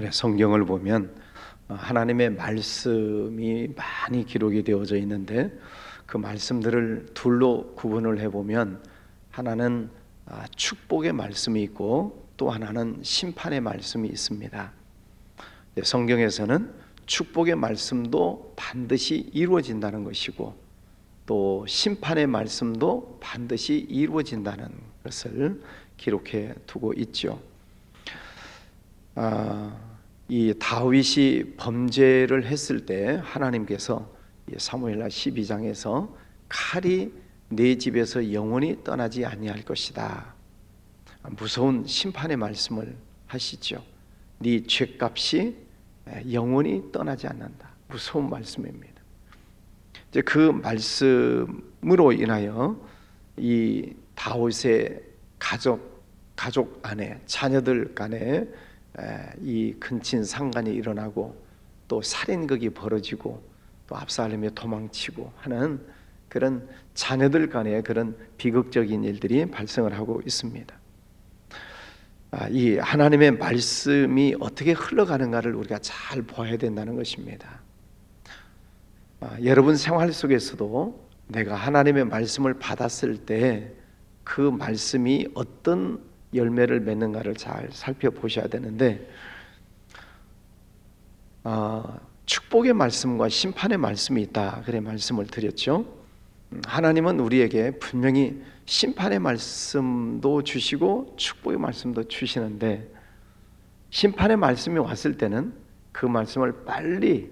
우리 성경을 보면 하나님의 말씀이 많이 기록이 되어져 있는데 그 말씀들을 둘로 구분을 해보면 하나는 축복의 말씀이 있고 또 하나는 심판의 말씀이 있습니다. 성경에서는 축복의 말씀도 반드시 이루어진다는 것이고 또 심판의 말씀도 반드시 이루어진다는 것을 기록해 두고 있죠. 이 다윗이 범죄를 했을 때 하나님께서 사무엘하 12장에서 칼이 내 집에서 영원히 떠나지 아니할 것이다, 무서운 심판의 말씀을 하시죠. 네 죄값이 영원히 떠나지 않는다. 무서운 말씀입니다. 이제 그 말씀으로 인하여 이 다윗의 가족 안에, 자녀들 간에 이 근친 상간이 일어나고 또 살인극이 벌어지고 또 압살롬이 도망치고 하는 그런 자녀들 간의 그런 비극적인 일들이 발생을 하고 있습니다. 이 하나님의 말씀이 어떻게 흘러가는가를 우리가 잘 봐야 된다는 것입니다. 여러분 생활 속에서도 내가 하나님의 말씀을 받았을 때 그 말씀이 어떤 열매를 맺는가를 잘 살펴보셔야 되는데, 축복의 말씀과 심판의 말씀이 있다, 그래 말씀을 드렸죠. 하나님은 우리에게 분명히 심판의 말씀도 주시고 축복의 말씀도 주시는데, 심판의 말씀이 왔을 때는 그 말씀을 빨리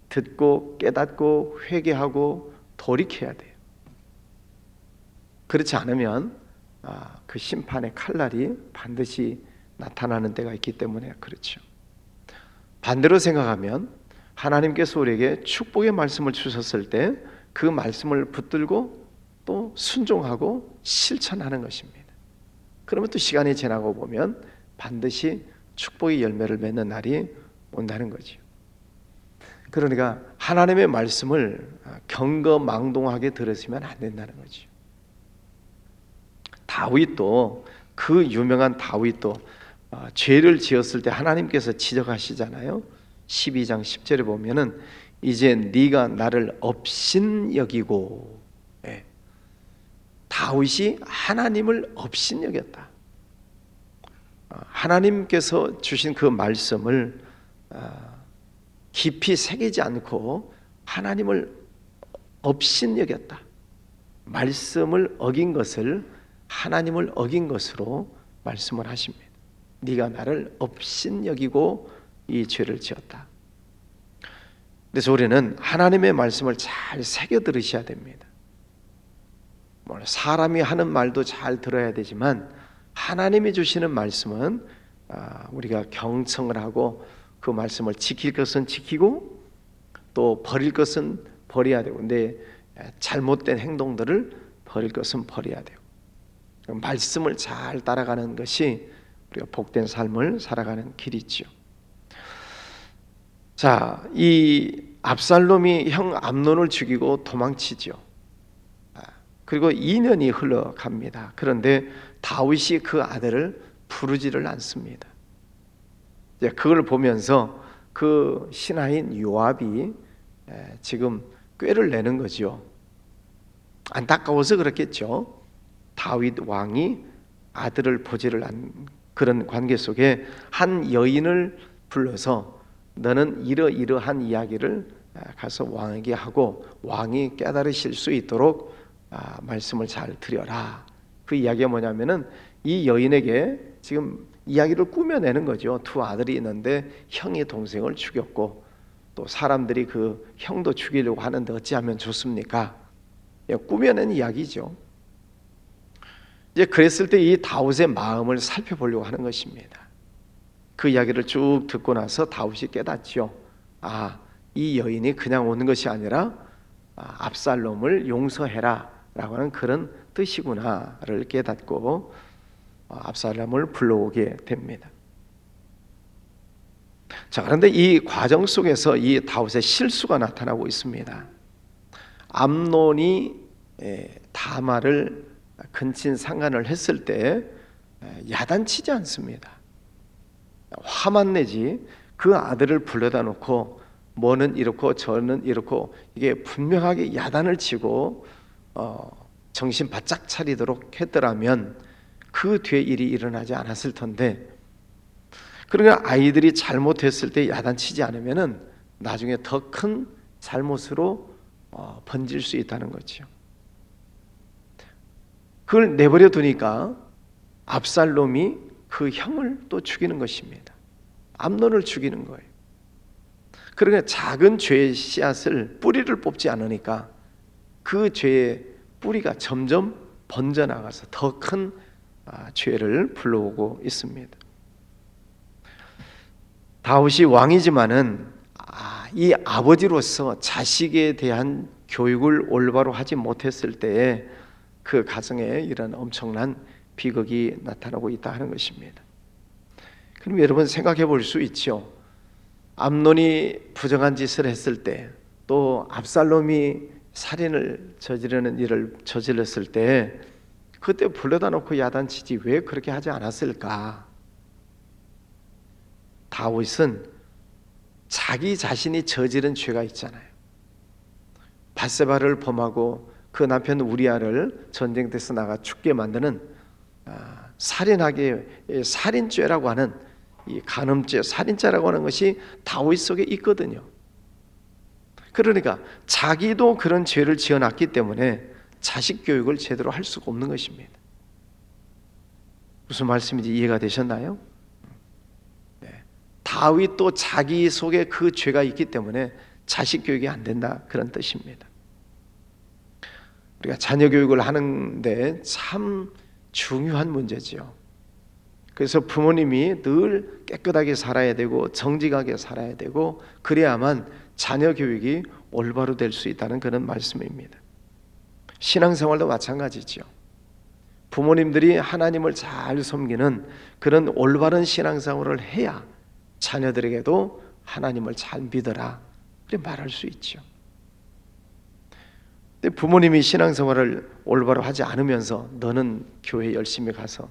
듣고 깨닫고 회개하고 돌이켜야 돼요. 그렇지 않으면 그 심판의 칼날이 반드시 나타나는 때가 있기 때문에 그렇죠. 반대로 생각하면 하나님께서 우리에게 축복의 말씀을 주셨을 때 그 말씀을 붙들고 또 순종하고 실천하는 것입니다. 그러면 또 시간이 지나고 보면 반드시 축복의 열매를 맺는 날이 온다는 거죠. 그러니까 하나님의 말씀을 경거망동하게 들으시면 안 된다는 거죠. 다윗도, 그 유명한 다윗도 죄를 지었을 때 하나님께서 지적하시잖아요. 12장 10절에 보면은 이제 네가 나를 업신여기고, 다윗이 하나님을 업신여겼다. 하나님께서 주신 그 말씀을 깊이 새기지 않고 하나님을 업신여겼다. 말씀을 어긴 것을 하나님을 어긴 것으로 말씀을 하십니다. 네가 나를 업신여기고 이 죄를 지었다. 그래서 우리는 하나님의 말씀을 잘 새겨 들으셔야 됩니다. 사람이 하는 말도 잘 들어야 되지만 하나님이 주시는 말씀은 우리가 경청을 하고 그 말씀을 지킬 것은 지키고 또 버릴 것은 버려야 되고, 근데 잘못된 행동들을 버릴 것은 버려야 되고, 말씀을 잘 따라가는 것이 우리가 복된 삶을 살아가는 길이죠. 자, 이 압살롬이 형 암논을 죽이고 도망치죠. 그리고 2년이 흘러갑니다. 그런데 다윗이 그 아들을 부르지를 않습니다. 그걸 보면서 그 신하인 요압이 지금 꾀를 내는 거죠. 안타까워서 그렇겠죠. 다윗 왕이 아들을 보지를 않는 그런 관계 속에 한 여인을 불러서 너는 이러이러한 이야기를 가서 왕에게 하고 왕이 깨달으실 수 있도록 말씀을 잘 드려라. 그 이야기가 뭐냐면은 이 여인에게 지금 이야기를 꾸며내는 거죠. 두 아들이 있는데 형이 동생을 죽였고 또 사람들이 그 형도 죽이려고 하는데 어찌하면 좋습니까? 꾸며낸 이야기죠. 이제 그랬을 때 이 다윗의 마음을 살펴보려고 하는 것입니다. 그 이야기를 쭉 듣고 나서 다윗이 깨닫죠. 이 여인이 그냥 오는 것이 아니라 압살롬을 용서해라 라고 하는 그런 뜻이구나를 깨닫고 압살롬을 불러오게 됩니다. 자, 그런데 이 과정 속에서 이 다윗의 실수가 나타나고 있습니다. 암논이 다말을 근친 상간을 했을 때 야단치지 않습니다. 화만 내지 그 아들을 불러다 놓고 뭐는 이렇고 저는 이렇고 이게 분명하게 야단을 치고 정신 바짝 차리도록 했더라면 그 뒤에 일이 일어나지 않았을 텐데, 그러니까 아이들이 잘못했을 때 야단치지 않으면은 나중에 더 큰 잘못으로 번질 수 있다는 거죠. 그걸 내버려 두니까 압살롬이 그 형을 또 죽이는 것입니다. 암논을 죽이는 거예요. 그러니까 작은 죄의 씨앗을 뿌리를 뽑지 않으니까 그 죄의 뿌리가 점점 번져나가서 더 큰 죄를 불러오고 있습니다. 다윗이 왕이지만은 이 아버지로서 자식에 대한 교육을 올바로 하지 못했을 때에 그 가정에 이런 엄청난 비극이 나타나고 있다 하는 것입니다. 그럼 여러분 생각해 볼 수 있죠. 암논이 부정한 짓을 했을 때, 또 압살롬이 살인을 저지르는 일을 저질렀을 때 그때 불러다 놓고 야단치지 왜 그렇게 하지 않았을까? 다윗은 자기 자신이 저지른 죄가 있잖아요. 밧세바를 범하고 그 남편 우리아를 전쟁터에서 나가 죽게 만드는 살인죄라고 하는 이 간음죄, 살인죄라고 하는 것이 다윗 속에 있거든요. 그러니까 자기도 그런 죄를 지어놨기 때문에 자식 교육을 제대로 할 수가 없는 것입니다. 무슨 말씀인지 이해가 되셨나요? 네. 다윗도 자기 속에 그 죄가 있기 때문에 자식 교육이 안 된다, 그런 뜻입니다. 우리가 자녀 교육을 하는데 참 중요한 문제지요. 그래서 부모님이 늘 깨끗하게 살아야 되고 정직하게 살아야 되고 그래야만 자녀 교육이 올바로 될 수 있다는 그런 말씀입니다. 신앙생활도 마찬가지죠. 부모님들이 하나님을 잘 섬기는 그런 올바른 신앙생활을 해야 자녀들에게도 하나님을 잘 믿어라 그렇게 말할 수 있죠. 근데 부모님이 신앙생활을 올바로 하지 않으면서 너는 교회 열심히 가서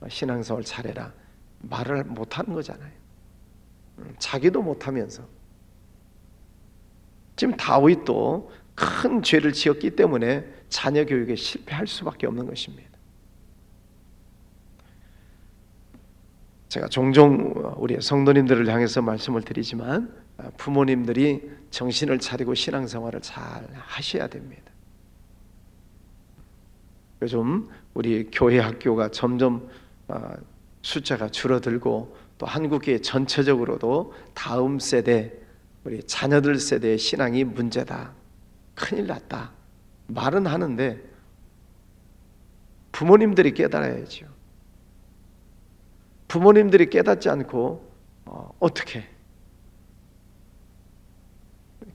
신앙생활 잘해라 말을 못하는 거잖아요. 자기도 못하면서. 지금 다윗도 큰 죄를 지었기 때문에 자녀 교육에 실패할 수밖에 없는 것입니다. 제가 종종 우리 성도님들을 향해서 말씀을 드리지만 부모님들이 정신을 차리고 신앙생활을 잘 하셔야 됩니다. 요즘 우리 교회 학교가 점점 숫자가 줄어들고 또 한국교회 전체적으로도 다음 세대, 우리 자녀들 세대의 신앙이 문제다, 큰일 났다 말은 하는데 부모님들이 깨달아야죠. 부모님들이 깨닫지 않고 어떻게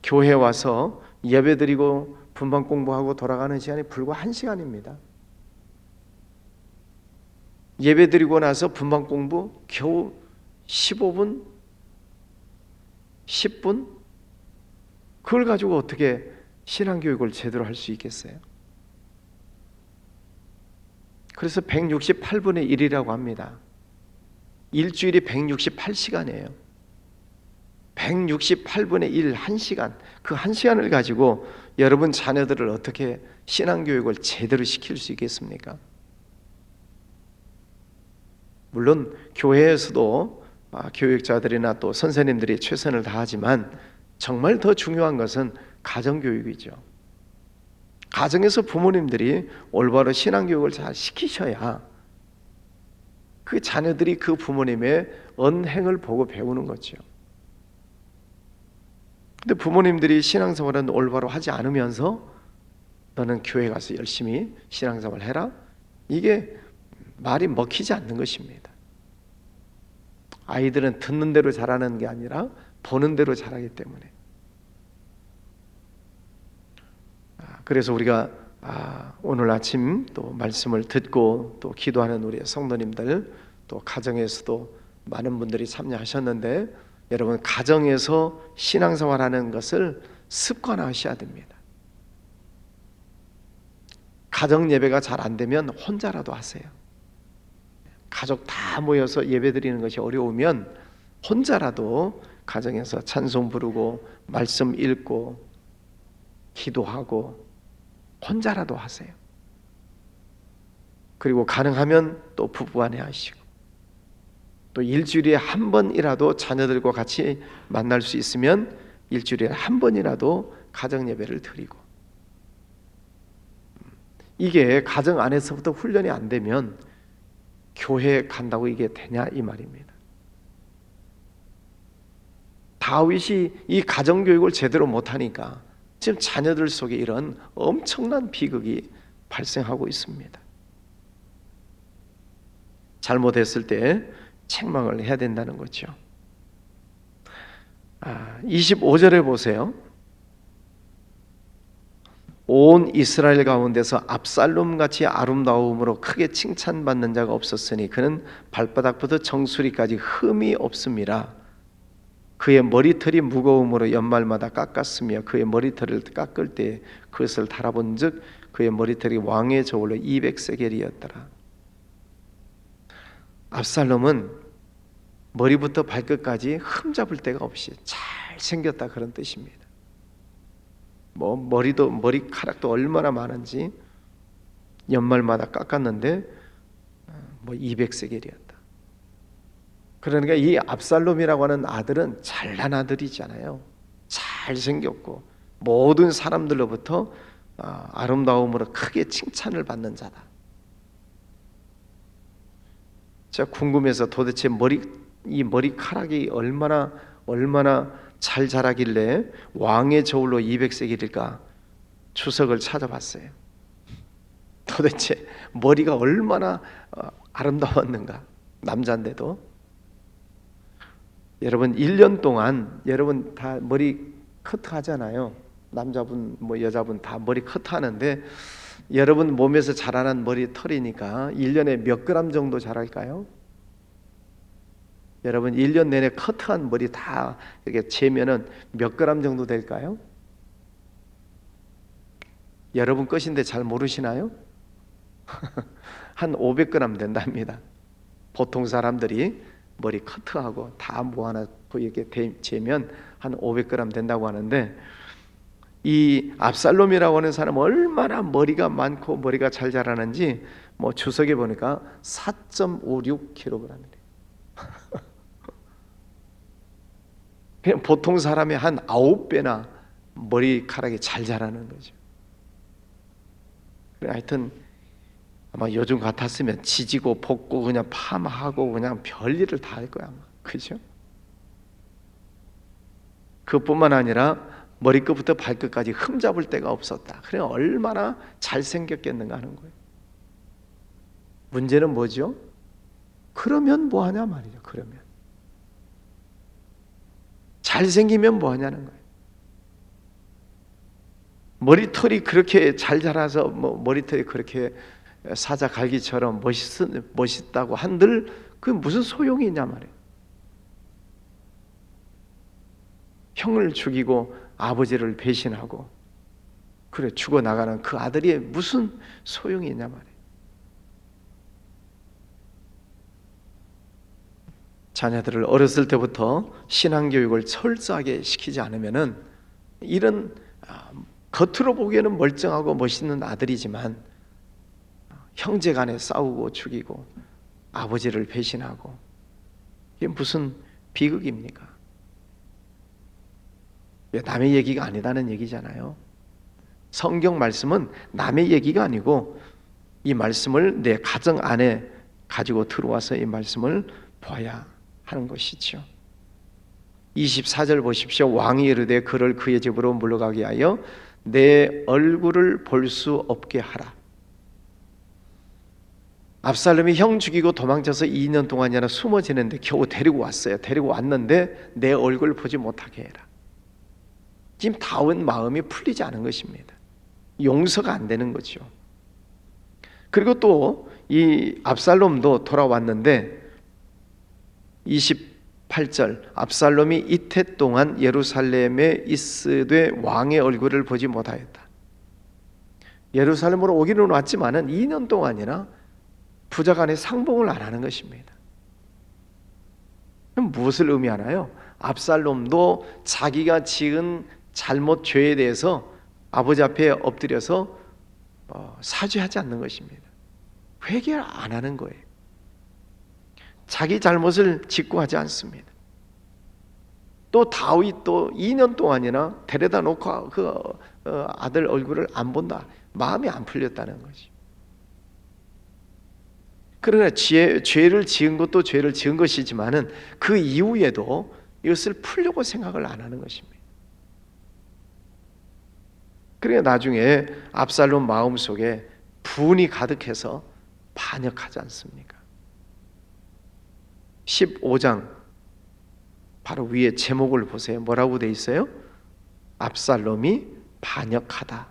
교회 와서 예배드리고 분방 공부하고 돌아가는 시간이 불과 1시간입니다. 예배드리고 나서 분방 공부 겨우 15분, 10분? 그걸 가지고 어떻게 신앙교육을 제대로 할 수 있겠어요? 그래서 168분의 1이라고 합니다. 일주일이 168시간이에요. 168분의 1, 1시간. 그 1시간을 가지고 여러분 자녀들을 어떻게 신앙교육을 제대로 시킬 수 있겠습니까? 물론 교회에서도 교육자들이나 또 선생님들이 최선을 다하지만 정말 더 중요한 것은 가정교육이죠. 가정에서 부모님들이 올바로 신앙교육을 잘 시키셔야 그 자녀들이 그 부모님의 언행을 보고 배우는 거죠. 근데 부모님들이 신앙생활은 올바로 하지 않으면서 너는 교회 가서 열심히 신앙생활 해라, 이게 말이 먹히지 않는 것입니다. 아이들은 듣는 대로 자라는 게 아니라 보는 대로 자라기 때문에. 그래서 우리가 오늘 아침 또 말씀을 듣고 또 기도하는 우리 성도님들, 또 가정에서도 많은 분들이 참여하셨는데 여러분 가정에서 신앙생활하는 것을 습관화하셔야 됩니다. 가정 예배가 잘 안 되면 혼자라도 하세요. 가족 다 모여서 예배 드리는 것이 어려우면 혼자라도 가정에서 찬송 부르고 말씀 읽고 기도하고 혼자라도 하세요. 그리고 가능하면 또 부부간에 하시고, 또 일주일에 한 번이라도 자녀들과 같이 만날 수 있으면 일주일에 한 번이라도 가정 예배를 드리고, 이게 가정 안에서부터 훈련이 안 되면 교회 간다고 이게 되냐 이 말입니다. 다윗이 이 가정 교육을 제대로 못하니까 지금 자녀들 속에 이런 엄청난 비극이 발생하고 있습니다. 잘못했을 때 책망을 해야 된다는 거죠. 25절에 보세요. 온 이스라엘 가운데서 압살롬같이 아름다움으로 크게 칭찬받는 자가 없었으니 그는 발바닥부터 정수리까지 흠이 없음이라. 그의 머리털이 무거움으로 연말마다 깎았으며 그의 머리털을 깎을 때 그것을 달아본 즉 그의 머리털이 왕의 저울로 200세겔이었더라. 압살롬은 머리부터 발끝까지 흠잡을 데가 없이 잘생겼다 그런 뜻입니다. 머리카락도 얼마나 많은지 연말마다 깎았는데 200세겔이었다. 그러니까 이 압살롬이라고 하는 아들은 잘난 아들이잖아요. 잘생겼고 모든 사람들로부터 아름다움으로 크게 칭찬을 받는 자다. 제가 궁금해서 도대체 이 머리카락이 얼마나 잘 자라길래 왕의 저울로 200세겔일까 추석을 찾아봤어요. 도대체 머리가 얼마나 아름다웠는가, 남자인데도. 여러분 1년 동안 여러분 다 머리 커트 하잖아요. 남자분 여자분 다 머리 커트 하는데 여러분 몸에서 자라난 머리 털이니까 1년에 몇 그램 정도 자랄까요? 여러분 1년 내내 커트한 머리 다 이렇게 재면은 몇 그램 정도 될까요? 여러분 것인데 잘 모르시나요? 한 500g 된답니다. 보통 사람들이 머리 커트하고 다 모아놔 이렇게 재면 한 500g 된다고 하는데, 이 압살롬이라고 하는 사람은 얼마나 머리가 많고 머리가 잘 자라는지 주석에 보니까 4.56kg이래요. 그냥 보통 사람의 한 9배나 머리카락이 잘 자라는 거죠. 하여튼 아마 요즘 같았으면 지지고 볶고 그냥 파마하고 그냥 별일을 다 할 거야 아마. 그죠? 그뿐만 아니라 머리끝부터 발끝까지 흠잡을 데가 없었다. 그래 얼마나 잘생겼겠는가 하는 거예요. 문제는 뭐죠? 그러면 뭐하냐 말이죠. 그러면 잘생기면 뭐하냐는 거예요. 머리털이 그렇게 잘 자라서 머리털이 그렇게 사자 갈기처럼 멋있다고 한들 그게 무슨 소용이 있냐 말이에요. 형을 죽이고 아버지를 배신하고 그래 죽어나가는 그 아들이 무슨 소용이 있냐 말이에요. 자녀들을 어렸을 때부터 신앙교육을 철저하게 시키지 않으면은 이런 겉으로 보기에는 멀쩡하고 멋있는 아들이지만 형제 간에 싸우고 죽이고 아버지를 배신하고 이게 무슨 비극입니까? 남의 얘기가 아니다는 얘기잖아요. 성경 말씀은 남의 얘기가 아니고 이 말씀을 내 가정 안에 가지고 들어와서 이 말씀을 봐야 하는 것이죠. 24절 보십시오. 왕이 이르되 그를 그의 집으로 물러가게 하여 내 얼굴을 볼 수 없게 하라. 압살롬이 형 죽이고 도망쳐서 2년 동안이나 숨어 지냈는데 겨우 데리고 왔어요. 데리고 왔는데 내 얼굴 보지 못하게 해라. 지금 다윗 마음이 풀리지 않은 것입니다. 용서가 안 되는 거죠. 그리고 또 이 압살롬도 돌아왔는데 28절 압살롬이 이태 동안 예루살렘에 있으되 왕의 얼굴을 보지 못하였다. 예루살렘으로 오기는 왔지만은 2년 동안이나 부자간에 상봉을 안 하는 것입니다. 그럼 무엇을 의미하나요? 압살롬도 자기가 지은 잘못 죄에 대해서 아버지 앞에 엎드려서 사죄하지 않는 것입니다. 회개 안 하는 거예요. 자기 잘못을 직구하지 않습니다. 또 다윗도 2년 동안이나 데려다 놓고 그 아들 얼굴을 안 본다. 마음이 안 풀렸다는 거지. 그러나 죄를 지은 것도 죄를 지은 것이지만은 그 이후에도 이것을 풀려고 생각을 안 하는 것입니다. 그러니까 나중에 압살롬 마음속에 분이 가득해서 반역하지 않습니까? 15장 바로 위에 제목을 보세요. 뭐라고 돼 있어요? 압살롬이 반역하다.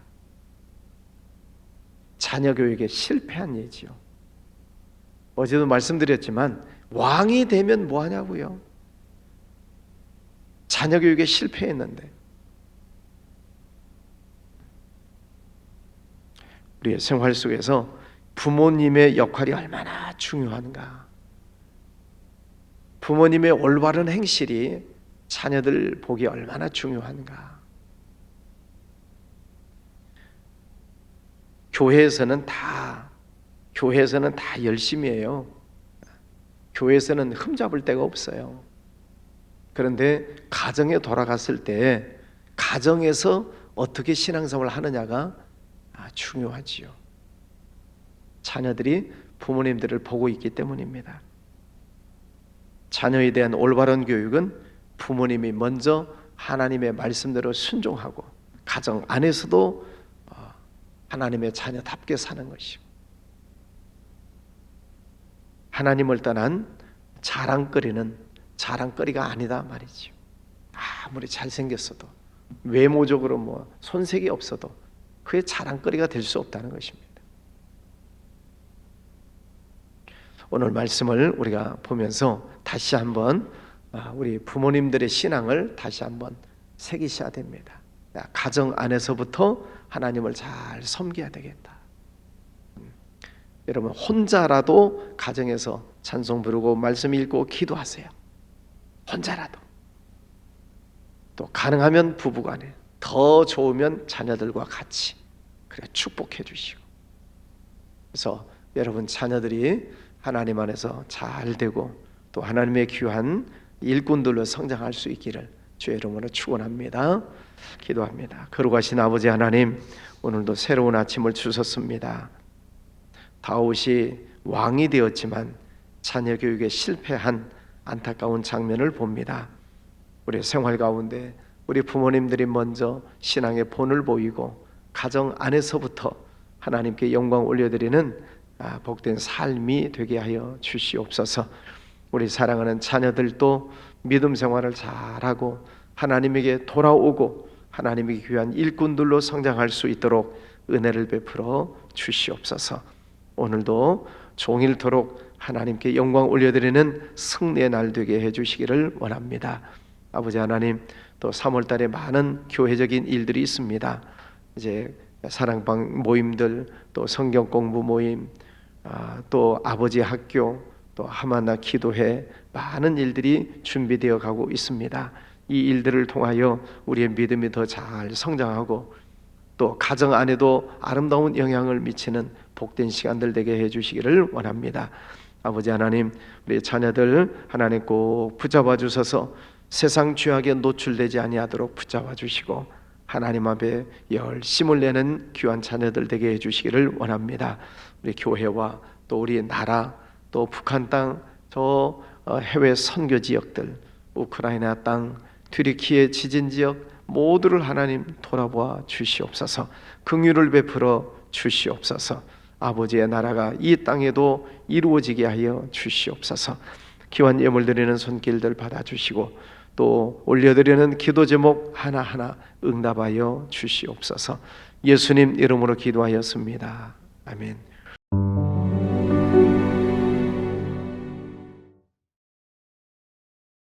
자녀 교육에 실패한 예지요. 어제도 말씀드렸지만 왕이 되면 뭐 하냐고요? 자녀 교육에 실패했는데. 우리의 생활 속에서 부모님의 역할이 얼마나 중요한가. 부모님의 올바른 행실이 자녀들 보기 얼마나 중요한가. 교회에서는 다 열심히 해요. 교회에서는 흠잡을 데가 없어요. 그런데 가정에 돌아갔을 때 가정에서 어떻게 신앙생활을 하느냐가 중요하지요. 자녀들이 부모님들을 보고 있기 때문입니다. 자녀에 대한 올바른 교육은 부모님이 먼저 하나님의 말씀대로 순종하고 가정 안에서도 하나님의 자녀답게 사는 것이고, 하나님을 떠난 자랑거리가 아니다 말이죠. 아무리 잘생겼어도 외모적으로 뭐 손색이 없어도 그의 자랑거리가 될 수 없다는 것입니다. 오늘 말씀을 우리가 보면서 다시 한번 우리 부모님들의 신앙을 다시 한번 새기셔야 됩니다. 가정 안에서부터 하나님을 잘 섬겨야 되겠다. 여러분 혼자라도 가정에서 찬송 부르고 말씀 읽고 기도하세요. 혼자라도. 또 가능하면 부부간에, 더 좋으면 자녀들과 같이 그래 축복해 주시고. 그래서 여러분 자녀들이 하나님 안에서 잘 되고 또 하나님의 귀한 일꾼들로 성장할 수 있기를 주의 이름으로 축원합니다. 기도합니다. 거룩하신 아버지 하나님, 오늘도 새로운 아침을 주셨습니다. 다윗이 왕이 되었지만 자녀 교육에 실패한 안타까운 장면을 봅니다. 우리 생활 가운데 우리 부모님들이 먼저 신앙의 본을 보이고 가정 안에서부터 하나님께 영광 올려드리는 복된 삶이 되게 하여 주시옵소서. 우리 사랑하는 자녀들도 믿음 생활을 잘하고 하나님에게 돌아오고 하나님의 귀한 일꾼들로 성장할 수 있도록 은혜를 베풀어 주시옵소서. 오늘도 종일토록 하나님께 영광 올려드리는 승리의 날 되게 해주시기를 원합니다. 아버지 하나님, 또 3월달에 많은 교회적인 일들이 있습니다. 이제 사랑방 모임들, 또 성경 공부 모임, 또 아버지 학교, 또 하마나 기도회, 많은 일들이 준비되어 가고 있습니다. 이 일들을 통하여 우리의 믿음이 더 잘 성장하고 또 가정 안에도 아름다운 영향을 미치는 복된 시간들 되게 해주시기를 원합니다. 아버지 하나님, 우리 자녀들 하나님 꼭 붙잡아 주셔서 세상 죄악에 노출되지 아니하도록 붙잡아 주시고 하나님 앞에 열심을 내는 귀한 자녀들 되게 해주시기를 원합니다. 우리 교회와 또 우리 나라, 또 북한 땅, 저 해외 선교 지역들, 우크라이나 땅, 튀르키예 지진 지역 모두를 하나님 돌아보아 주시옵소서. 긍휼을 베풀어 주시옵소서. 아버지의 나라가 이 땅에도 이루어지게 하여 주시옵소서. 귀한 예물 드리는 손길들 받아주시고 또 올려드리는 기도 제목 하나하나 응답하여 주시옵소서. 예수님 이름으로 기도하였습니다. 아멘.